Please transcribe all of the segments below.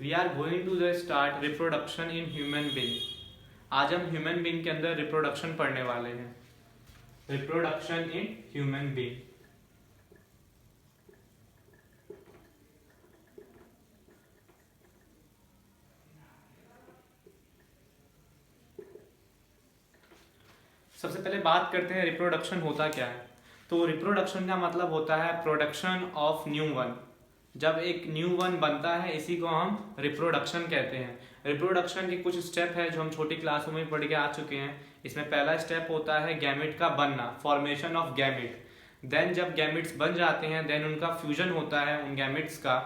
We are going to the start reproduction in human being. आज हम human being के अंदर रिप्रोडक्शन पढ़ने वाले हैं। Reproduction in human being. सबसे पहले बात करते हैं रिप्रोडक्शन होता क्या है। तो रिप्रोडक्शन का मतलब होता है प्रोडक्शन ऑफ न्यू वन। जब एक न्यू वन बनता है इसी को हम रिप्रोडक्शन कहते हैं। रिप्रोडक्शन के कुछ स्टेप है जो हम छोटी क्लासों में पढ़ के आ चुके हैं। इसमें पहला स्टेप होता है गैमेट का बनना, फॉर्मेशन ऑफ गैमेट। देन जब गैमेट्स बन जाते हैं देन उनका फ्यूजन होता है उन गैमेट्स का,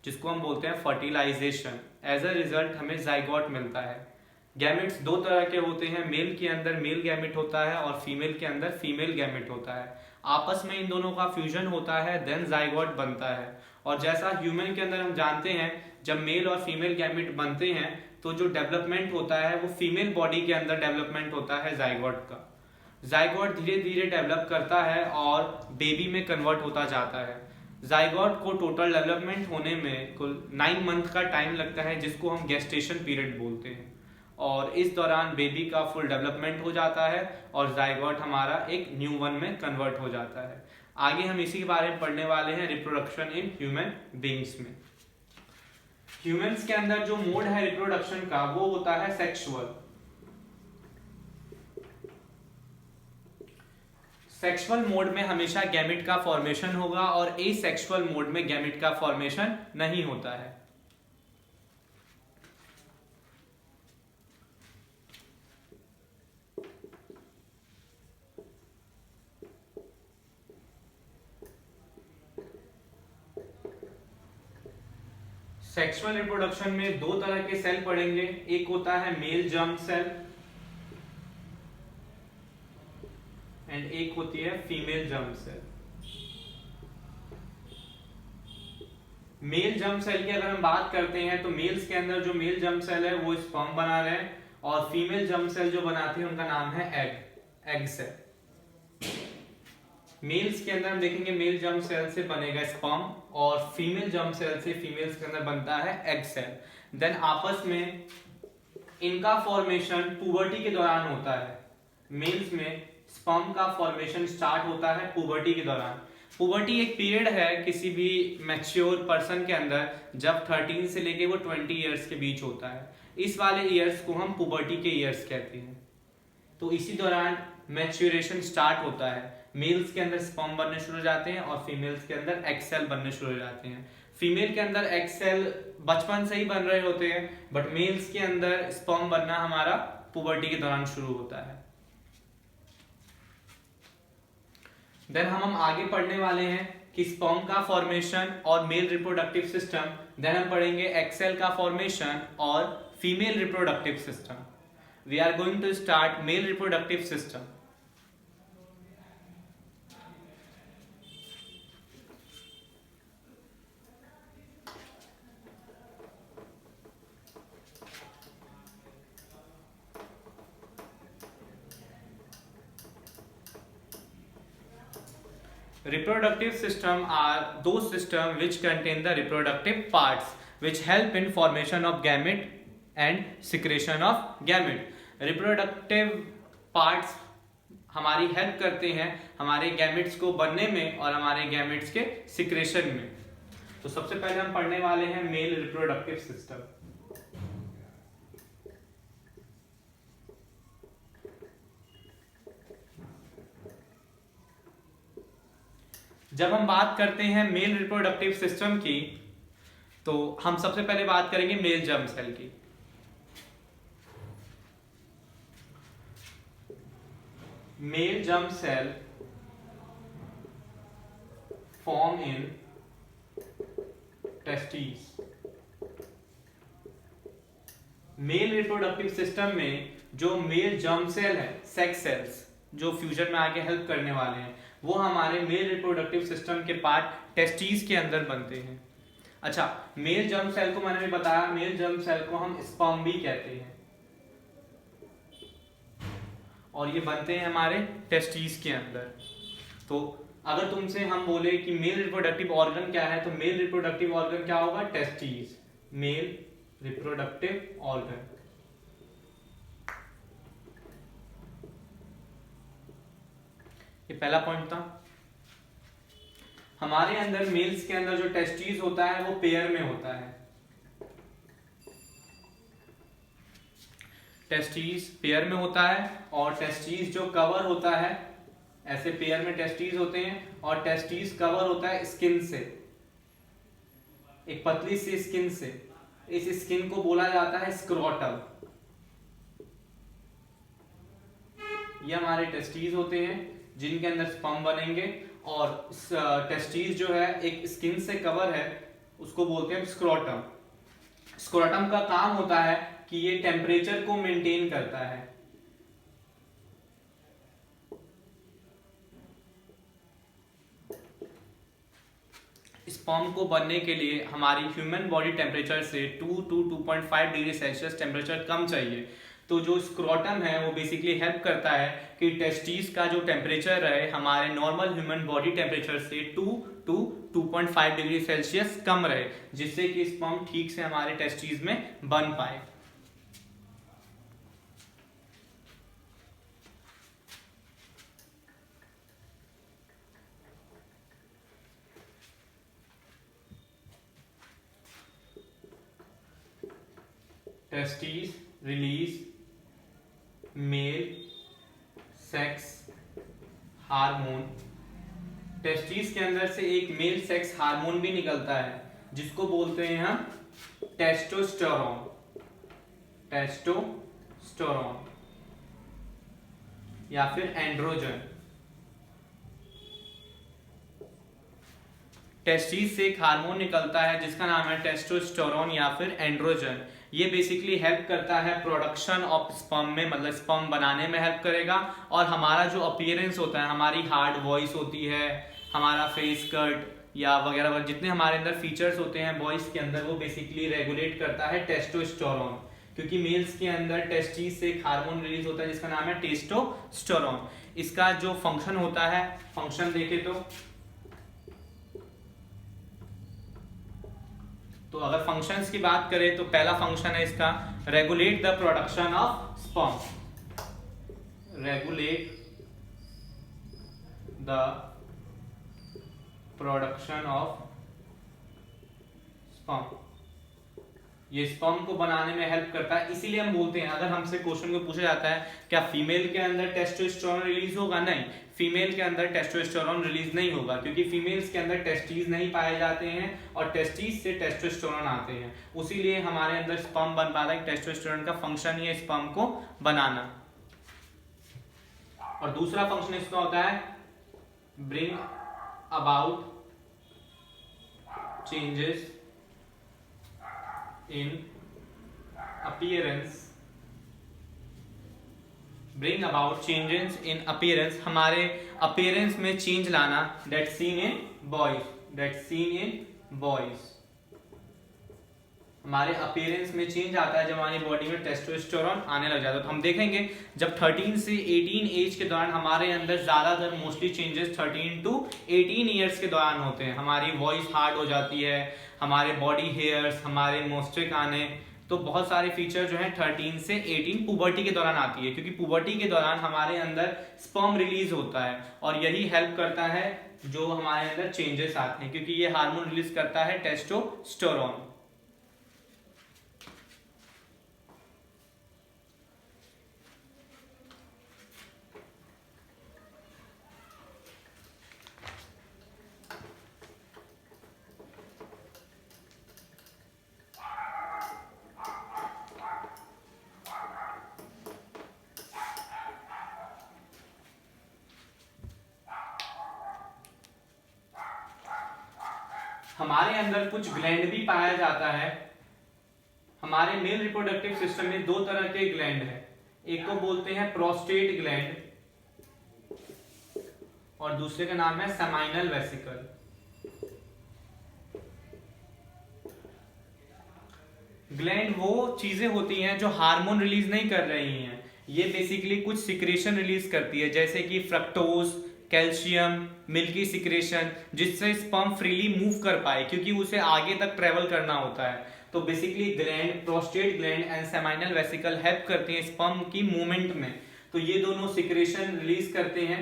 जिसको हम बोलते हैं फर्टिलाइजेशन। एज अ रिजल्ट हमें जाइगोट मिलता है। गैमेट्स दो तरह के होते हैं, मेल के अंदर मेल गैमेट होता है और फीमेल के अंदर फीमेल गैमेट होता है। आपस में इन दोनों का फ्यूजन होता है देन जाइगोट बनता है। और जैसा ह्यूमन के अंदर हम जानते हैं जब मेल और फीमेल गैमेट बनते हैं तो जो डेवलपमेंट होता है वो फीमेल बॉडी के अंदर डेवलपमेंट होता है जाइगोट का। जाइगोट धीरे धीरे डेवलप करता है और बेबी में कन्वर्ट होता जाता है। जाइगोट को टोटल डेवलपमेंट होने में कुल 9 मंथ का टाइम लगता है, जिसको हम गेस्टेशन पीरियड बोलते हैं। और इस दौरान बेबी का फुल डेवलपमेंट हो जाता है और जाइगोट हमारा एक न्यू वन में कन्वर्ट हो जाता है। आगे हम इसी के बारे में पढ़ने वाले हैं रिप्रोडक्शन इन ह्यूमन बीइंग्स में। ह्यूमंस के अंदर जो मोड है रिप्रोडक्शन का वो होता है सेक्सुअल। सेक्सुअल मोड में हमेशा गैमेट का फॉर्मेशन होगा और एसेक्सुअल मोड में गैमेट का फॉर्मेशन नहीं होता है। सेक्सुअल रिप्रोडक्शन में दो तरह के सेल पढ़ेंगे, एक होता है मेल जर्म सेल एंड एक होती है female germ cell. Male germ cell की अगर हम बात करते हैं तो मेल्स के अंदर जो मेल जर्म सेल है वो स्पर्म बना रहे हैं और फीमेल जर्म सेल जो बनाती है उनका नाम है एग सेल। मेल्स के अंदर हम देखेंगे मेल जर्म सेल से बनेगा स्पर्म और फीमेल जर्म सेल से फीमेल्स के अंदर बनता है एग सेल। देन आपस में इनका फॉर्मेशन पुबर्टी के दौरान होता है। मेल्स में स्पर्म का फॉर्मेशन स्टार्ट होता है पुबर्टी के दौरान। पुबर्टी एक पीरियड है किसी भी मैच्योर पर्सन के अंदर जब 13 से लेके वो 20 इयर्स के बीच होता है। इस वाले इयर्स को हम पुबर्टी के इयर्स कहते हैं। तो इसी दौरान मैच्योरेशन स्टार्ट होता है। मेल्स के अंदर स्पर्म बनने शुरू हो जाते हैं और फीमेल्स के अंदर एग सेल बनने शुरू हो जाते हैं। फीमेल के अंदर एग सेल बचपन से ही बन रहे होते हैं बट मेल्स के अंदर स्पर्म बनना हमारा पुबर्टी के दौरान शुरू होता है। देन हम आगे पढ़ने वाले हैं कि स्पर्म का फॉर्मेशन और मेल रिप्रोडक्टिव सिस्टम। देन हम पढ़ेंगे एग सेल का फॉर्मेशन और female reproductive system. We are going to start male reproductive system. Reproductive system are those systems which contain the reproductive parts which help in formation of gamete and secretion of gamete. Reproductive parts हमारी help करते हैं हमारे gametes को बनने में और हमारे gametes के सिक्रेशन में। तो सबसे पहले हम पढ़ने वाले हैं मेल रिप्रोडक्टिव सिस्टम। जब हम बात करते हैं मेल रिप्रोडक्टिव सिस्टम की तो हम सबसे पहले बात करेंगे मेल जर्म सेल की। Male germ cell form in testis. Male reproductive system में जो मेल जर्म सेल है, सेक्स सेल्स जो फ्यूजन में आके हेल्प करने वाले हैं, वो हमारे मेल रिप्रोडक्टिव सिस्टम के पार्ट टेस्टिस के अंदर बनते हैं। अच्छा, मेल जर्म सेल को मैंने भी बताया, मेल जर्म सेल को हम स्पर्म भी कहते हैं और ये बनते हैं हमारे टेस्टिस के अंदर। तो अगर तुमसे हम बोले कि मेल रिप्रोडक्टिव ऑर्गन क्या है तो मेल रिप्रोडक्टिव ऑर्गन क्या होगा? टेस्टिस। Male reproductive organ. ये पहला पॉइंट था। हमारे अंदर मेल्स के अंदर जो टेस्टिस होता है वो पेयर में होता है। टेस्टिस पेयर में होता है और टेस्टिस जो कवर होता है, ऐसे पेयर में टेस्टिस होते हैं और टेस्टिस कवर होता है स्किन से, एक पतली सी स्किन से। इस स्किन को बोला जाता है स्क्रोटम। ये हमारे टेस्टिस होते हैं जिनके अंदर स्पर्म बनेंगे और टेस्टिस जो है एक स्किन से कवर है, उसको बोलते हैं स्क्रोटम। स्क्रोटम का काम होता है कि ये टेम्परेचर को मेंटेन करता है। स्पर्म को बनने के लिए हमारी ह्यूमन बॉडी टेम्परेचर से 2 to 2.5 डिग्री सेल्सियस टेम्परेचर कम चाहिए। तो जो स्क्रोटम है वो बेसिकली हेल्प करता है कि टेस्टिस का जो टेम्परेचर रहे हमारे नॉर्मल ह्यूमन बॉडी टेम्परेचर से 2 to 2.5 डिग्री सेल्सियस कम रहे, जिससे कि स्पर्म ठीक से हमारे टेस्टिस में बन पाए। Testis release male sex hormone. Testis के अंदर से एक मेल सेक्स हार्मोन भी निकलता है जिसको बोलते हैं हम टेस्टोस्टेरोन। टेस्टोस्टेरोन या फिर एंड्रोजन। टेस्टिस से एक हार्मोन निकलता है जिसका नाम है टेस्टोस्टेरोन या फिर एंड्रोजन। ये बेसिकली हेल्प करता है प्रोडक्शन ऑफ स्पर्म में, मतलब स्पर्म बनाने में हेल्प करेगा। और हमारा जो अपीयरेंस होता है, हमारी हार्ड वॉइस होती है, हमारा फेस कट या वगैरह वगैरह जितने हमारे अंदर फीचर्स होते हैं वॉइस के अंदर, वो बेसिकली रेगुलेट करता है टेस्टोस्टेरोन। क्योंकि मेल्स के अंदर टेस्टिस से एक हार्मोन रिलीज होता है जिसका नाम है टेस्टोस्टेरोन। इसका जो फंक्शन होता है, फंक्शन देखे तो अगर फंक्शंस की बात करें तो पहला फंक्शन है इसका regulate the production of sperm. Regulate the production of sperm. ये स्पर्म को बनाने में हेल्प करता है। इसीलिए हम बोलते हैं, अगर हमसे क्वेश्चन को पूछा जाता है क्या फीमेल के अंदर टेस्टोस्टेरोन रिलीज होगा, नहीं, फीमेल के अंदर टेस्टोस्टेरोन रिलीज नहीं होगा क्योंकि फीमेल्स के अंदर टेस्टिस नहीं पाए जाते हैं और टेस्टिस से टेस्टोस्टेरोन आते हैं। उसीलिए हमारे अंदर स्पर्म बन पाता है। टेस्टोस्टेरोन का फंक्शन ही है स्पर्म को बनाना। और दूसरा फंक्शन इसका होता है bring about changes in appearance। bring about changes in appearance, हमारे appearance में change लाना। that's seen in boys। हमारे appearance में change आता है जब हमारी बॉडी में टेस्टोस्टेरोन आने लग जाता है। तो हम देखेंगे जब 13 से 18 एज के दौरान हमारे अंदर ज्यादातर मोस्टली चेंजेस 13 to 18 ईयर्स के दौरान होते हैं। हमारी वॉइस हार्ड हो जाती है, हमारे बॉडी हेयर्स, हमारे मोस्टिक आने, तो बहुत सारे फीचर जो हैं 13 से 18 पुबर्टी के दौरान आती है। क्योंकि पुबर्टी के दौरान हमारे अंदर स्पर्म रिलीज होता है और यही हेल्प करता है जो हमारे अंदर चेंजेस आते हैं, क्योंकि ये हार्मोन रिलीज करता है टेस्टोस्टेरोन। हमारे अंदर कुछ ग्लैंड भी पाया जाता है। हमारे मेल रिप्रोडक्टिव सिस्टम में दो तरह के ग्लैंड हैं, एक को बोलते हैं प्रोस्टेट ग्लैंड और दूसरे का नाम है सेमाइनल वेसिकल। ग्लैंड वो चीजें होती हैं जो हार्मोन रिलीज नहीं कर रही हैं, ये बेसिकली कुछ सिक्रेशन रिलीज करती है, जैसे कि फ्रक्टोज, कैल्शियम, मिल्की सिक्रेशन, जिससे स्पर्म फ्रीली मूव कर पाए क्योंकि उसे आगे तक ट्रेवल करना होता है। तो basically gland, prostate gland and seminal vesicle help करते हैं स्पर्म की मूवमेंट में। तो ये दोनों सिक्रेशन रिलीज करते हैं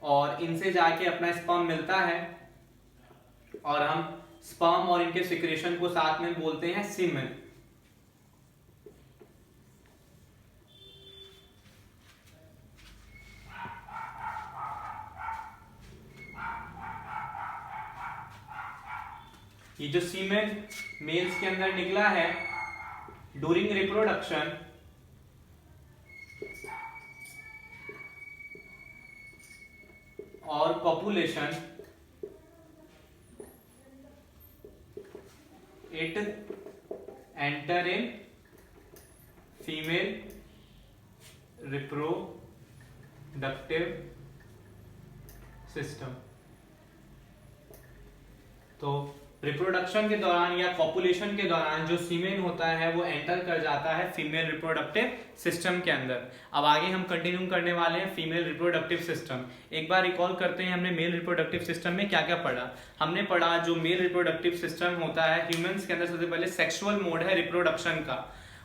और इनसे जाके अपना स्पर्म मिलता है और हम स्पर्म और इनके सिक्रेशन को साथ में बोलते हैं सीमेन। ये जो सीमेन मेल्स के अंदर निकला है ड्यूरिंग रिप्रोडक्शन, और copulation, it enter in female reproductive system. तो रिप्रोडक्शन के दौरान या कॉपुलेशन के दौरान जो सीमेन होता है वो एंटर कर जाता है फीमेल रिप्रोडक्टिव सिस्टम के अंदर। अब आगे हम कंटिन्यू करने वाले हैं फीमेल रिप्रोडक्टिव सिस्टम। एक बार रिकॉल करते हैं हमने मेल रिप्रोडक्टिव सिस्टम में क्या क्या पढ़ा। हमने पढ़ा जो मेल रिप्रोडक्टिव सिस्टम होता है ह्यूमंस के अंदर सबसे पहले सेक्सुअल मोड है रिप्रोडक्शन का।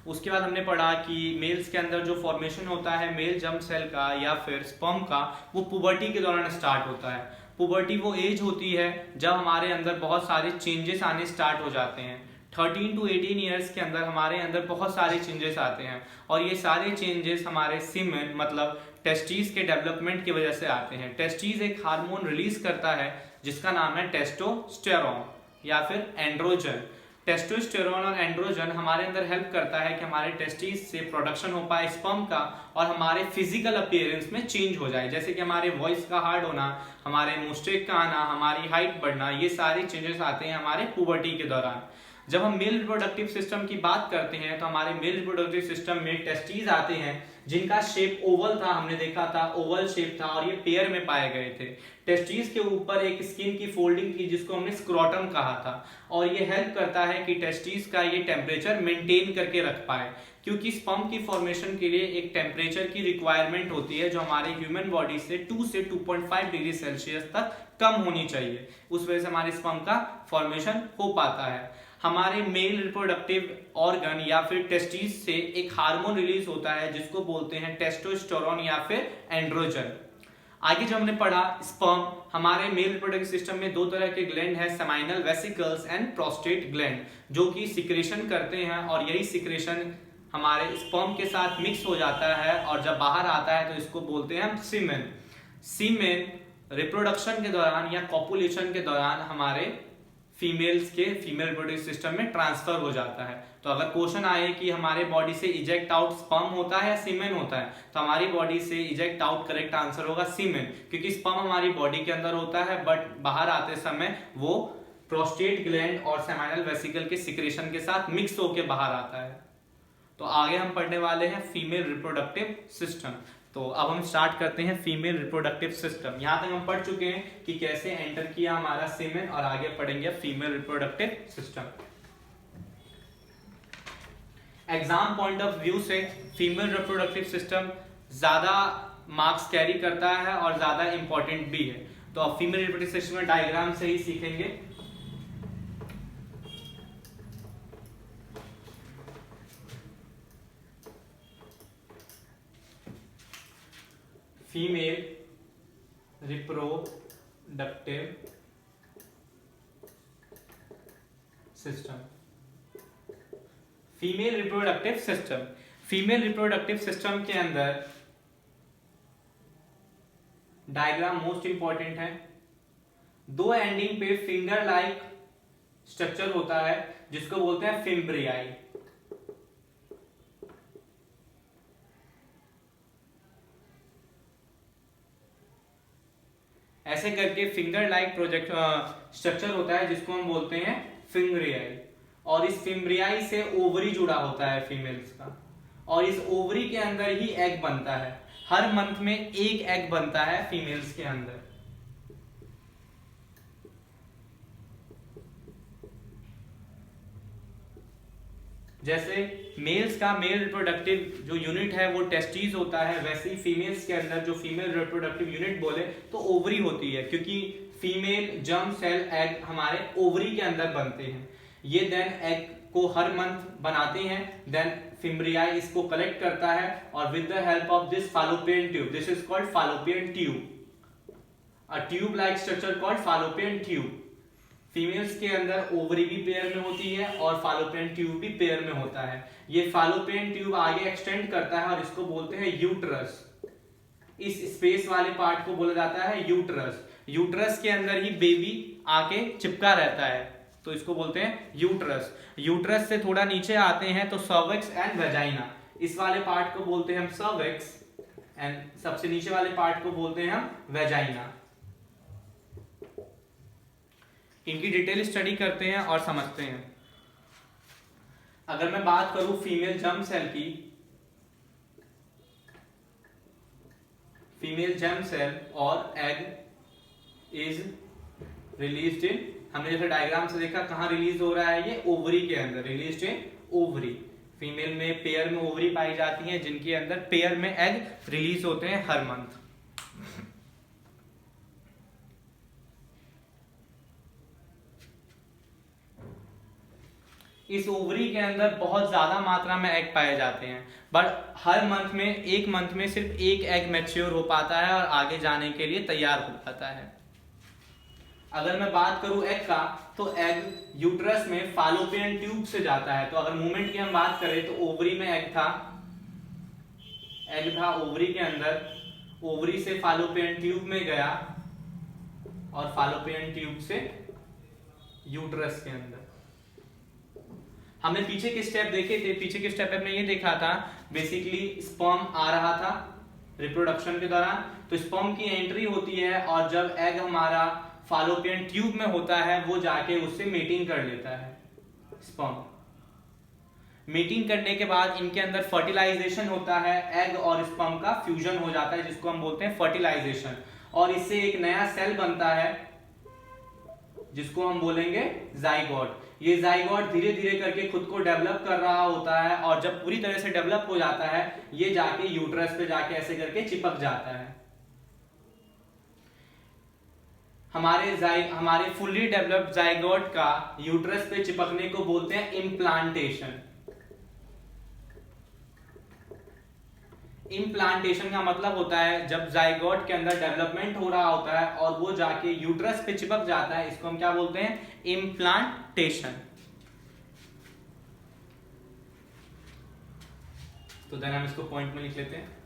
उसके बाद हमने पढ़ा कि मेल्स के अंदर जो फॉर्मेशन होता है मेल जर्म सेल का या फिर स्पर्म का, वो पुबर्टी के दौरान स्टार्ट होता है। पुबर्टी वो एज होती है जब हमारे अंदर बहुत सारे चेंजेस आने स्टार्ट हो जाते हैं। 13 to 18 ईयर्स के अंदर हमारे अंदर बहुत सारे चेंजेस आते हैं और ये सारे चेंजेस हमारे सीमेन मतलब टेस्टिस के डेवलपमेंट की वजह से आते हैं। टेस्टिस एक हार्मोन रिलीज करता है जिसका नाम है टेस्टोस्टेरोन या फिर एंड्रोजन। टेस्टोस्टेरोन और एंड्रोजन हमारे अंदर हेल्प करता है कि हमारे टेस्टिस से प्रोडक्शन हो पाए स्पर्म का और हमारे फिजिकल अपीयरेंस में चेंज हो जाए, जैसे कि हमारे वॉइस का हार्ड होना, हमारे मुस्टेक का आना, हमारी हाइट बढ़ना, ये सारे चेंजेस आते हैं हमारे पुबर्टी के दौरान। जब हम मेल रिप्रोडक्टिव सिस्टम की बात करते हैं तो हमारे मेल रिप्रोडक्टिव सिस्टम में टेस्टिस आते हैं जिनका शेप ओवल था, हमने देखा था ओवल शेप था और ये पेयर में पाए गए थे। टेस्टिस के ऊपर एक स्किन की फोल्डिंग थी जिसको हमने स्क्रोटम कहा था और ये हेल्प करता है कि टेस्टिस का ये टेम्परेचर मेंटेन करके रख पाए, क्योंकि स्पर्म की फॉर्मेशन के लिए एक टेम्परेचर की रिक्वायरमेंट होती है जो हमारे ह्यूमन बॉडी से 2 से 2.5 डिग्री सेल्सियस तक कम होनी चाहिए। उस वजह से हमारे स्पर्म का फॉर्मेशन हो पाता है। हमारे मेल रिप्रोडक्टिव ऑर्गन या फिर टेस्टिस से एक हार्मोन रिलीज होता है जिसको बोलते हैं टेस्टोस्टेरोन या फिर एंड्रोजन। आगे जो हमने पढ़ा स्पर्म, हमारे मेल रिप्रोडक्टिव सिस्टम में दो तरह के ग्लैंड है, seminal vesicles and prostate gland, जो कि सिक्रेशन करते हैं और यही सिक्रेशन हमारे स्पर्म के साथ मिक्स हो जाता है और जब बाहर आता है तो इसको बोलते हैं हम सीमेन। सीमेन रिप्रोडक्शन के दौरान या कॉपुलेशन के दौरान हमारे फीमेल्स के फीमेल रिप्रोडक्टिव सिस्टम में ट्रांसफर हो जाता है। तो अगर क्वेश्चन आए कि हमारे बॉडी से इजेक्ट आउट स्पर्म होता है या सीमेन होता है, तो हमारी बॉडी से इजेक्ट आउट करेक्ट आंसर होगा सीमेन, क्योंकि स्पर्म हमारी बॉडी के अंदर होता है बट बाहर आते समय वो प्रोस्टेट ग्लैंड और सेमाइनल वेसिकल के सिक्रेशन के साथ मिक्स होकर बाहर आता है। तो आगे हम पढ़ने वाले हैं फीमेल रिप्रोडक्टिव सिस्टम। तो अब हम स्टार्ट करते हैं फीमेल रिप्रोडक्टिव सिस्टम। यहां तक हम पढ़ चुके हैं कि कैसे एंटर किया हमारा सीमेन और आगे पढ़ेंगे female reproductive system. Exam point of view से फीमेल रिप्रोडक्टिव सिस्टम ज्यादा मार्क्स कैरी करता है और ज्यादा इंपॉर्टेंट भी है। तो अब फीमेल रिप्रोडक्टिव सिस्टम में डायग्राम से ही सीखेंगे। Female reproductive system. Female reproductive system, female reproductive system के अंदर डायग्राम मोस्ट इंपॉर्टेंट है। दो एंडिंग पे फिंगर लाइक स्ट्रक्चर होता है जिसको बोलते हैं फिम्ब्रियाई। ऐसे करके फिंगर लाइक प्रोजेक्ट स्ट्रक्चर होता है जिसको हम बोलते हैं फिम्ब्रियाई, और इस फिम्ब्रियाई से ओवरी जुड़ा होता है फीमेल्स का, और इस ओवरी के अंदर ही एग बनता है। हर मंथ में एक एग बनता है फीमेल्स के अंदर। जैसे मेल्स का मेल रिप्रोडक्टिव जो यूनिट है वो टेस्टिस होता है, वैसे ही फीमेल्स के अंदर जो फीमेल रिप्रोडक्टिव यूनिट बोले तो ओवरी होती है, क्योंकि फीमेल जर्म सेल एग हमारे ओवरी के अंदर बनते हैं। ये देन एग को हर मंथ बनाते हैं, देन फिम्ब्रियाई इसको कलेक्ट करता है और with the help of this Fallopian tube, this is called Fallopian tube, a tube like structure called Fallopian tube. Females के अंदर ओवरी भी पेयर में होती है और फालोपियन ट्यूब भी पेयर में होता है। ये फालोपियन ट्यूब आगे एक्सटेंड करता है और इसको बोलते हैं यूट्रस। इस स्पेस वाले पार्ट को बोला जाता है यूट्रस। यूट्रस के अंदर ही बेबी आके चिपका रहता है, तो इसको बोलते हैं यूट्रस। यूट्रस से थोड़ा नीचे आते हैं तो सर्विक्स एंड वेजाइना, इस वाले पार्ट को बोलते हैं हम सर्विक्स एंड सबसे नीचे वाले पार्ट को बोलते हैं हम वेजाइना। इनकी डिटेल स्टडी करते हैं और समझते हैं। अगर मैं बात करूं फीमेल जर्म सेल की, फीमेल जर्म सेल और एग इज रिलीज्ड इन, हमने जैसे डायग्राम से देखा कहां रिलीज हो रहा है, ये ओवरी के अंदर, रिलीज्ड इन ओवरी। फीमेल में पेयर में ओवरी पाई जाती हैं जिनके अंदर पेयर में एग रिलीज होते हैं हर मंथ। इस ओवरी के अंदर बहुत ज्यादा मात्रा में एग पाए जाते हैं, बट हर मंथ में, एक मंथ में सिर्फ एक एग मैच्योर हो पाता है और आगे जाने के लिए तैयार हो पाता है। अगर मैं बात करूं एग का, तो एग यूट्रस में फालोपियन ट्यूब से जाता है। तो अगर मूवमेंट की हम बात करें तो ओवरी में एग था ओवरी के अंदर, ओवरी से फालोपियन ट्यूब में गया और फालोपियन ट्यूब से यूट्रस के अंदर। हमने पीछे के स्टेप देखे थे, पीछे के स्टेप में हमने ये देखा था बेसिकली स्पर्म आ रहा था रिप्रोडक्शन के दौरान, तो स्पर्म की एंट्री होती है और जब एग हमारा फालोपियन ट्यूब में होता है वो जाके उससे मेटिंग कर लेता है। स्पर्म मेटिंग करने के बाद इनके अंदर फर्टिलाइजेशन होता है, एग और स्पर्म का फ्यूजन हो जाता है जिसको हम बोलते हैं फर्टिलाइजेशन, और इससे एक नया सेल बनता है जिसको हम बोलेंगे जाइगोट। ये जाइगोट धीरे धीरे करके खुद को डेवलप कर रहा होता है और जब पूरी तरह से डेवलप हो जाता है ये जाके यूट्रस पे जाके ऐसे करके चिपक जाता है। हमारे फुल्ली डेवलप्ड जाइगोट का यूट्रस पे चिपकने को बोलते हैं इम्प्लांटेशन। इम्प्लांटेशन का मतलब होता है जब जाइगोट के अंदर डेवलपमेंट हो रहा होता है और वो जाके यूट्रस पे चिपक जाता है, इसको हम क्या बोलते हैं, इम्प्लांटेशन। तो देन हम इसको पॉइंट में लिख लेते हैं।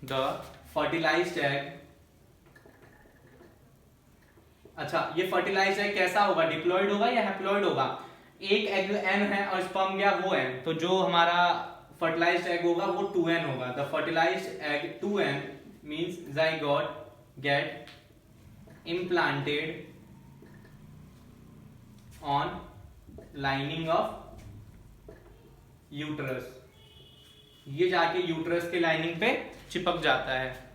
द फर्टिलाइज्ड एग, अच्छा ये फर्टिलाइज्ड एग कैसा होगा, डिप्लॉयड होगा या हैप्लॉयड होगा? एक एग एन है और स्पर्म गया वो एन, तो जो हमारा फर्टिलाइज्ड एग होगा वो 2n होगा। The fertilized egg 2n means zygote get implanted on lining of uterus, ये जाके यूट्रस के लाइनिंग पे चिपक जाता है।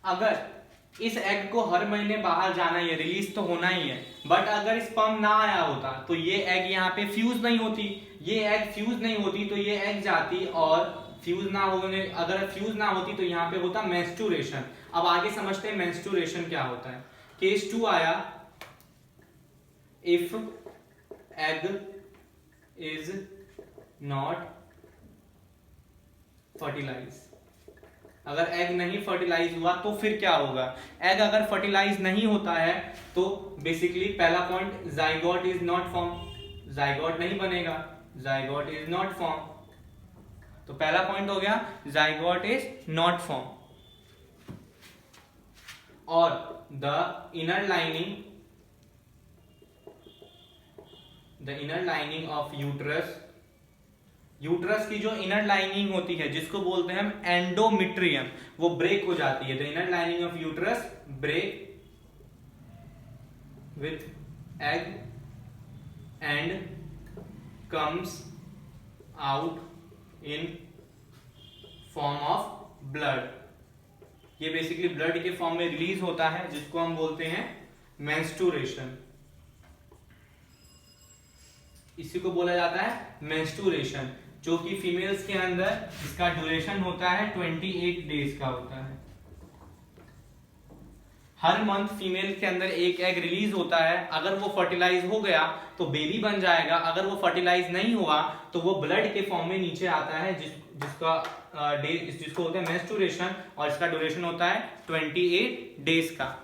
अगर इस एग को हर महीने बाहर जाना ही है, रिलीज तो होना ही है, बट अगर स्पर्म ना आया होता तो ये एग यहाँ पे फ्यूज नहीं होती, ये एग फ्यूज नहीं होती तो ये एग जाती और फ्यूज ना होने, अगर फ्यूज ना होती तो यहाँ पे होता मेंस्ट्रुएशन। अब आगे समझते हैं मेंस्ट्रुएशन क्या होता है। केस 2 आया, if egg is not fertilize, अगर एग नहीं फर्टिलाइज हुआ तो फिर क्या होगा। एग अगर फर्टिलाइज नहीं होता है तो बेसिकली पहला point, zygote is not form, zygote नहीं बनेगा, जाइगोट इज नॉट फॉर्म। तो पहला पॉइंट हो गया जाइगोट इज नॉट फॉर्म। और the inner lining of uterus, uterus की जो इनर लाइनिंग होती है जिसको बोलते हैं हम एंडोमेट्रियम, वो ब्रेक हो जाती है। The inner lining of uterus break with egg and comes out in form of blood. ये बेसिकली ब्लड के फॉर्म में रिलीज होता है, जिसको हम बोलते हैं मेंस्ट्रुएशन। इसी को बोला जाता है मेंस्ट्रुएशन, जो कि फीमेल्स के अंदर इसका ड्यूरेशन होता है 28 डेज का होता है। हर मंथ फीमेल के अंदर एक एग रिलीज होता है। अगर वो फर्टिलाइज हो गया तो बेबी बन जाएगा, अगर वो फर्टिलाइज नहीं हुआ तो वो ब्लड के फॉर्म में नीचे आता है, जिसको होता है मेंस्ट्रुएशन, और इसका ड्यूरेशन होता है 28 डेज का।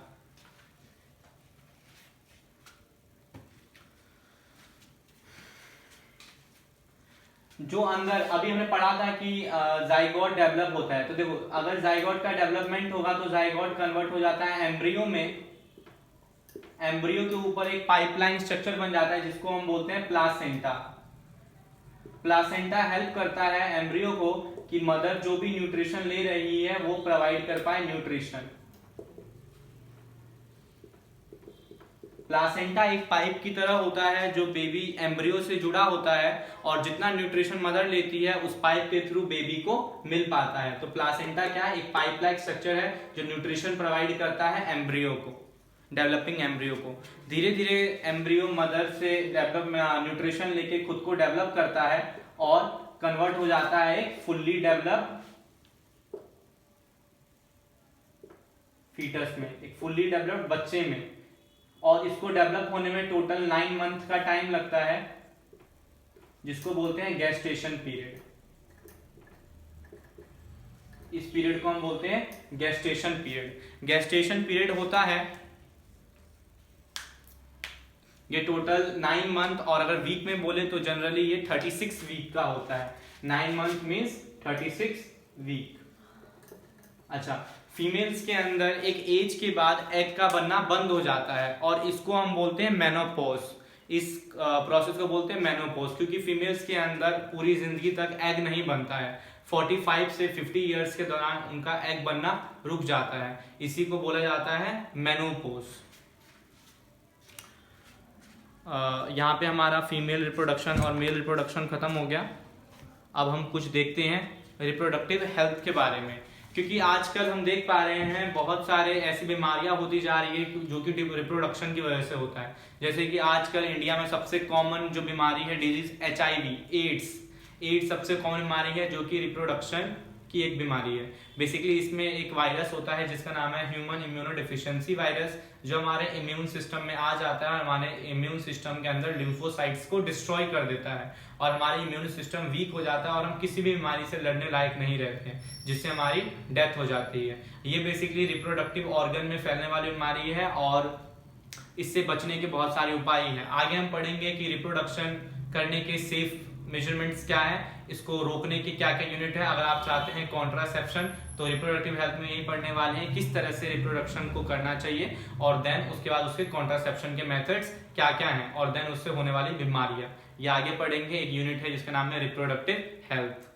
जो अंदर अभी हमने पढ़ा था कि जाइगोट डेवलप होता है, तो देखो अगर जाइगोट का डेवलपमेंट होगा तो जाइगोट कन्वर्ट हो जाता है एम्ब्रियो में। एम्ब्रियो के ऊपर एक पाइपलाइन स्ट्रक्चर बन जाता है, जिसको हम बोलते हैं प्लासेंटा। प्लासेंटा हेल्प करता है एम्ब्रियो को कि मदर जो भी न्यूट्रिशन ले रही है वो प्रोवाइड कर पाए न्यूट्रिशन। प्लासेंटा एक पाइप की तरह होता है जो बेबी एम्ब्रियो से जुड़ा होता है, और जितना न्यूट्रिशन मदर लेती है उस पाइप के थ्रू बेबी को मिल पाता है। तो प्लासेंटा क्या है, एक पाइप लाइक स्ट्रक्चर है जो न्यूट्रिशन प्रोवाइड करता है एम्ब्रियो को, डेवलपिंग एम्ब्रियो को। धीरे धीरे एम्ब्रियो मदर से न्यूट्रिशन लेके खुद को डेवलप करता है और कन्वर्ट हो जाता है एक फुल्ली डेवलप्ड फीटस में, एक फुल्ली डेवलप्ड बच्चे में। और इसको डेवलप होने में टोटल 9 मंथ का टाइम लगता है, जिसको बोलते हैं गेस्टेशन पीरियड। इस पीरियड को हम बोलते हैं गेस्टेशन पीरियड। गेस्टेशन पीरियड होता है ये टोटल 9 मंथ, और अगर वीक में बोले तो जनरली ये 36 वीक का होता है। 9 मंथ मीन्स 36 वीक। अच्छा, फीमेल्स के अंदर एक एज के बाद एग का बनना बंद हो जाता है, और इसको हम बोलते हैं मेनोपॉज। इस प्रोसेस को बोलते हैं मेनोपॉज, क्योंकि फीमेल्स के अंदर पूरी जिंदगी तक एग नहीं बनता है। 45 से 50 इयर्स के दौरान उनका एग बनना रुक जाता है। इसी को बोला जाता है मेनोपॉज। यहाँ पे हमारा फीमेल रिप्रोडक्शन और मेल रिप्रोडक्शन खत्म हो गया। अब हम कुछ देखते हैं रिप्रोडक्टिव हेल्थ के बारे में, क्योंकि आजकल हम देख पा रहे हैं बहुत सारे ऐसी बीमारियां होती जा रही है जो कि रिप्रोडक्शन की वजह से होता है। जैसे कि आजकल इंडिया में सबसे कॉमन जो बीमारी है डिजीज HIV, एड्स सबसे कॉमन बीमारी है, जो कि रिप्रोडक्शन की एक बीमारी है। बेसिकली इसमें एक वायरस होता है जिसका नाम है ह्यूमन इम्यूनोडेफिशिएंसी वायरस, जो हमारे इम्यून सिस्टम में आ जाता है और हमारे इम्यून सिस्टम के अंदर लिम्फोसाइट्स को डिस्ट्रॉय कर देता है, और हमारी इम्यून सिस्टम वीक हो जाता है और हम किसी भी बीमारी से लड़ने लायक नहीं रहते हैं, जिससे हमारी डेथ हो जाती है। ये बेसिकली रिप्रोडक्टिव ऑर्गन में फैलने वाली बीमारी है, और इससे बचने के बहुत सारे उपाय हैं। आगे हम पढ़ेंगे कि रिप्रोडक्शन करने के सेफ मेजरमेंट्स क्या है, इसको रोकने की क्या क्या यूनिट है। अगर आप चाहते हैं कॉन्ट्रासेप्शन, तो रिप्रोडक्टिव हेल्थ में यही पढ़ने वाले हैं किस तरह से रिप्रोडक्शन को करना चाहिए, और देन उसके बाद उसके कॉन्ट्रासेप्शन के मेथड्स क्या क्या हैं, और देन उससे होने वाली बीमारियां। ये आगे पढ़ेंगे। एक यूनिट है जिसका नाम है रिप्रोडक्टिव हेल्थ।